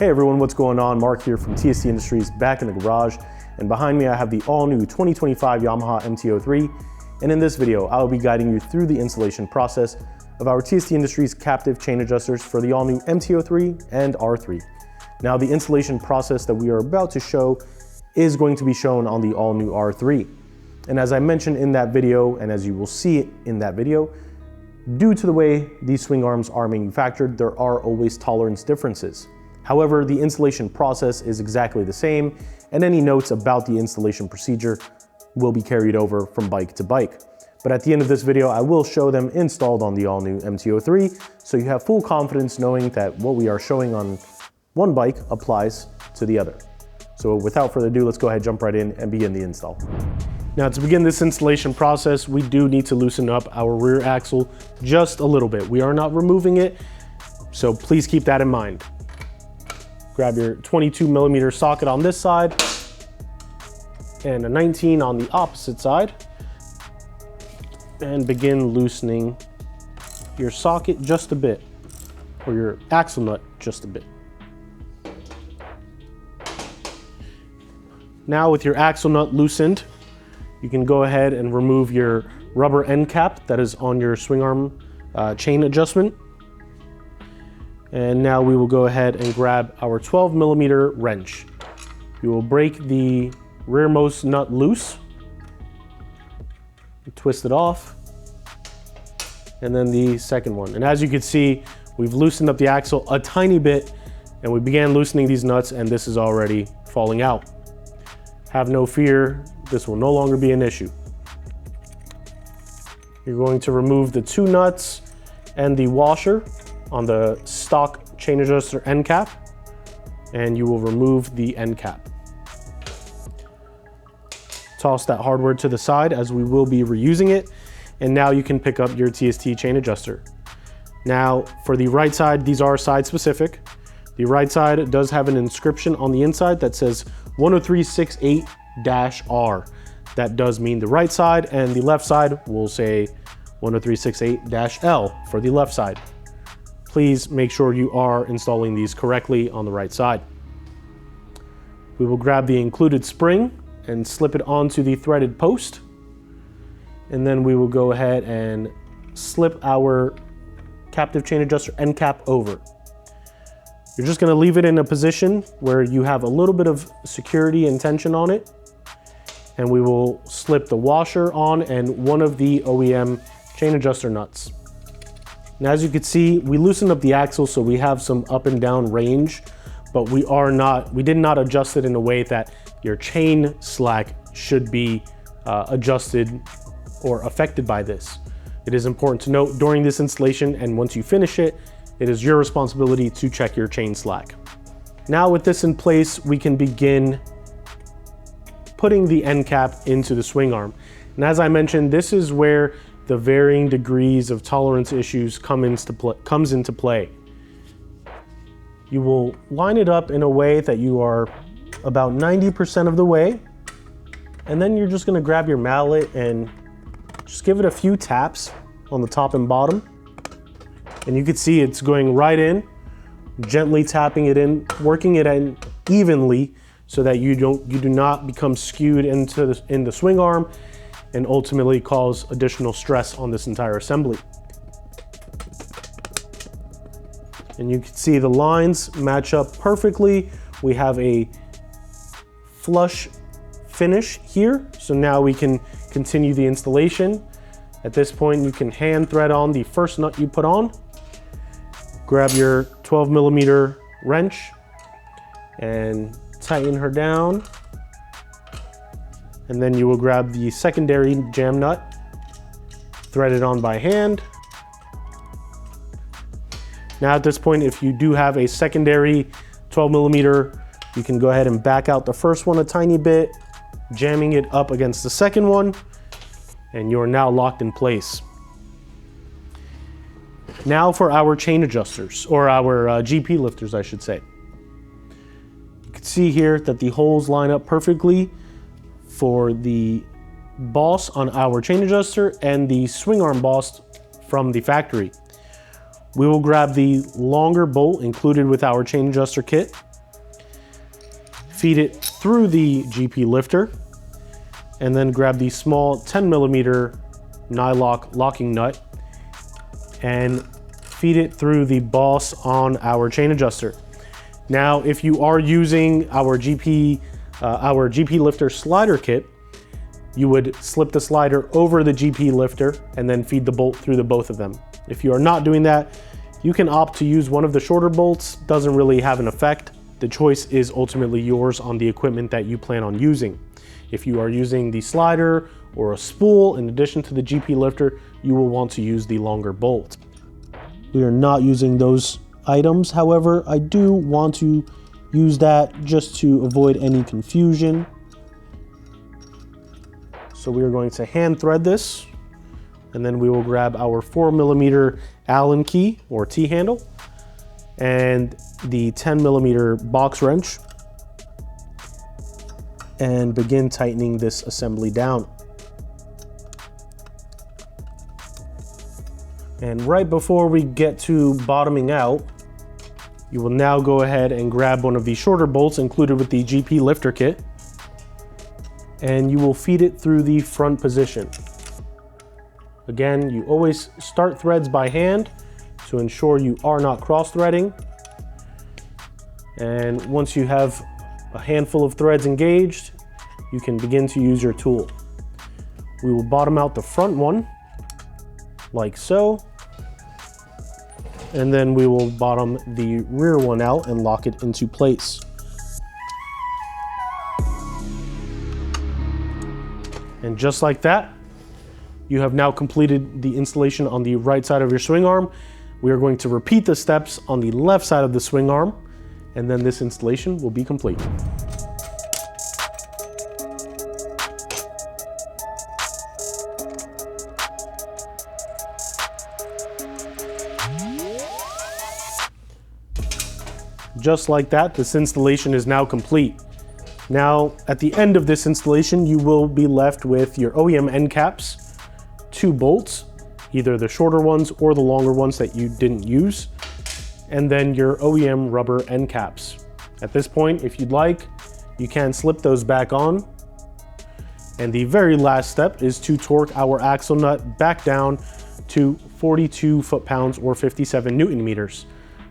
Hey everyone, what's going on? Mark here from TST Industries, back in the garage, and behind me I have the all-new 2025 Yamaha MT-03, and in this video I will be guiding you through the installation process of our TST Industries captive chain adjusters for the all-new MT-03 and R3. Now the installation process that we are about to show is going to be shown on the all-new R3. And as I mentioned in that video, and as you will see in that video, due to the way these swing arms are manufactured, there are always tolerance differences. However, the installation process is exactly the same, and any notes about the installation procedure will be carried over from bike to bike. But at the end of this video, I will show them installed on the all-new MT-03, so you have full confidence knowing that what we are showing on one bike applies to the other. So without further ado, let's go ahead, jump right in and begin the install. Now to begin this installation process, we do need to loosen up our rear axle just a little bit. We are not removing it, so please keep that in mind. Grab your 22mm socket on this side and a 19 on the opposite side, and begin loosening your socket just a bit, or your axle nut just a bit. Now with your axle nut loosened, you can go ahead and remove your rubber end cap that is on your swing arm chain adjustment. And now we will go ahead and grab our 12mm wrench. We will break the rearmost nut loose, twist it off, and then the second one. And as you can see, we've loosened up the axle a tiny bit, and we began loosening these nuts, and this is already falling out. Have no fear, this will no longer be an issue. You're going to remove the two nuts and the washer on the stock chain adjuster end cap, and you will remove the end cap. Toss that hardware to the side as we will be reusing it, and now you can pick up your TST chain adjuster. Now for the right side, these are side specific. The right side does have an inscription on the inside that says 10368-R. That does mean the right side, and the left side will say 10368-L for the left side. Please make sure you are installing these correctly on the right side. We will grab the included spring and slip it onto the threaded post. And then we will go ahead and slip our captive chain adjuster end cap over. You're just gonna leave it in a position where you have a little bit of security and tension on it. And we will slip the washer on and one of the OEM chain adjuster nuts. Now, as you can see, we loosened up the axle so we have some up and down range, but we did not adjust it in a way that your chain slack should be adjusted or affected by this. It is important to note during this installation, and once you finish it, it is your responsibility to check your chain slack. Now with this in place, we can begin putting the end cap into the swing arm. And as I mentioned, this is where the varying degrees of tolerance issues comes into play. You will line it up in a way that you are about 90% of the way, and then you're just gonna grab your mallet and just give it a few taps on the top and bottom. And you can see it's going right in, gently tapping it in, working it in evenly so that you do not become skewed in the swing arm and ultimately cause additional stress on this entire assembly. And you can see the lines match up perfectly. We have a flush finish here. So now we can continue the installation. At this point, you can hand thread on the first nut you put on. Grab your 12mm wrench and tighten her down. And then you will grab the secondary jam nut, thread it on by hand. Now at this point, if you do have a secondary 12mm, you can go ahead and back out the first one a tiny bit, jamming it up against the second one, and you're now locked in place. Now for our chain adjusters, or our GP lifters, I should say. You can see here that the holes line up perfectly for the boss on our chain adjuster and the swing arm boss from the factory. We will grab the longer bolt included with our chain adjuster kit feed it through the GP lifter, and then grab the small 10mm nylock locking nut and feed it through the boss on our chain adjuster. Now, if you are using our GP lifter slider kit, you would slip the slider over the GP lifter and then feed the bolt through the both of them. If you are not doing that, you can opt to use one of the shorter bolts. Doesn't really have an effect. The choice is ultimately yours on the equipment that you plan on using. If you are using the slider or a spool in addition to the GP lifter, you will want to use the longer bolt. We are not using those items. However, I do want to use that just to avoid any confusion. So we are going to hand thread this, and then we will grab our 4mm Allen key or T-handle and the 10mm box wrench and begin tightening this assembly down. And right before we get to bottoming out, you will now go ahead and grab one of the shorter bolts included with the GP lifter kit, and you will feed it through the front position. Again, you always start threads by hand to ensure you are not cross-threading. And once you have a handful of threads engaged, you can begin to use your tool. We will bottom out the front one, like so. And then we will bottom the rear one out and lock it into place. And just like that, you have now completed the installation on the right side of your swing arm. We are going to repeat the steps on the left side of the swing arm, and then this installation will be complete. Just like that, this installation is now complete. Now, at the end of this installation, you will be left with your OEM end caps, 2 bolts, either the shorter ones or the longer ones that you didn't use, and then your OEM rubber end caps. At this point, if you'd like, you can slip those back on. And the very last step is to torque our axle nut back down to 42 foot-pounds or 57 Newton meters.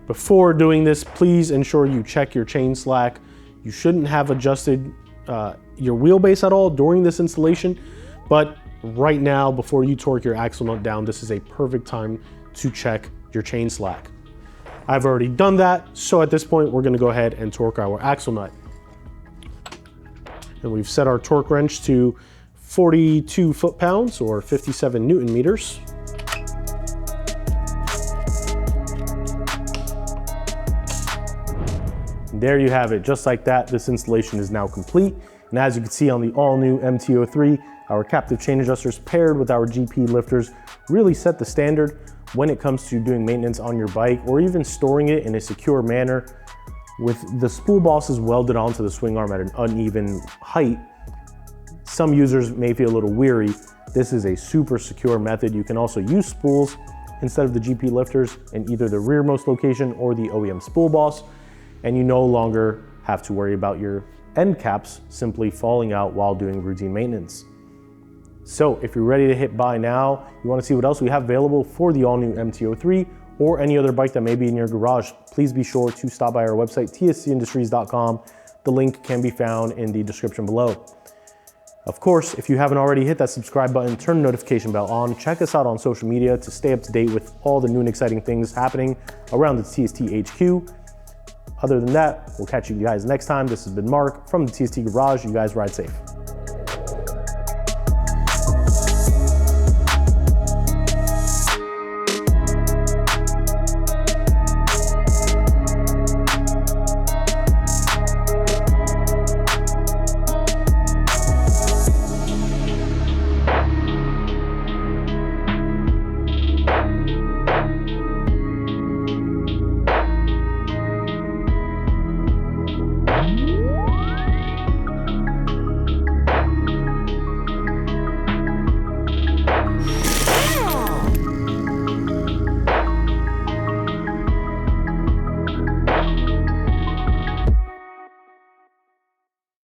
Before doing this, please ensure you check your chain slack. You shouldn't have adjusted your wheelbase at all during this installation, but right now, before you torque your axle nut down, this is a perfect time to check your chain slack. I've already done that, so at this point, we're gonna go ahead and torque our axle nut. And we've set our torque wrench to 42 foot-pounds or 57 Newton meters. There you have it, just like that, this installation is now complete. And as you can see on the all-new MT-03, our captive chain adjusters paired with our GP lifters really set the standard when it comes to doing maintenance on your bike or even storing it in a secure manner. With the spool bosses welded onto the swing arm at an uneven height, some users may feel a little weary. This is a super secure method. You can also use spools instead of the GP lifters in either the rearmost location or the OEM spool boss, and you no longer have to worry about your end caps simply falling out while doing routine maintenance. So if you're ready to hit buy now, you want to see what else we have available for the all-new MT-03 or any other bike that may be in your garage, please be sure to stop by our website, tstindustries.com. The link can be found in the description below. Of course, if you haven't already, hit that subscribe button, turn the notification bell on, check us out on social media to stay up to date with all the new and exciting things happening around the TST HQ. Other than that, we'll catch you guys next time. This has been Mark from the TST Garage. You guys ride safe.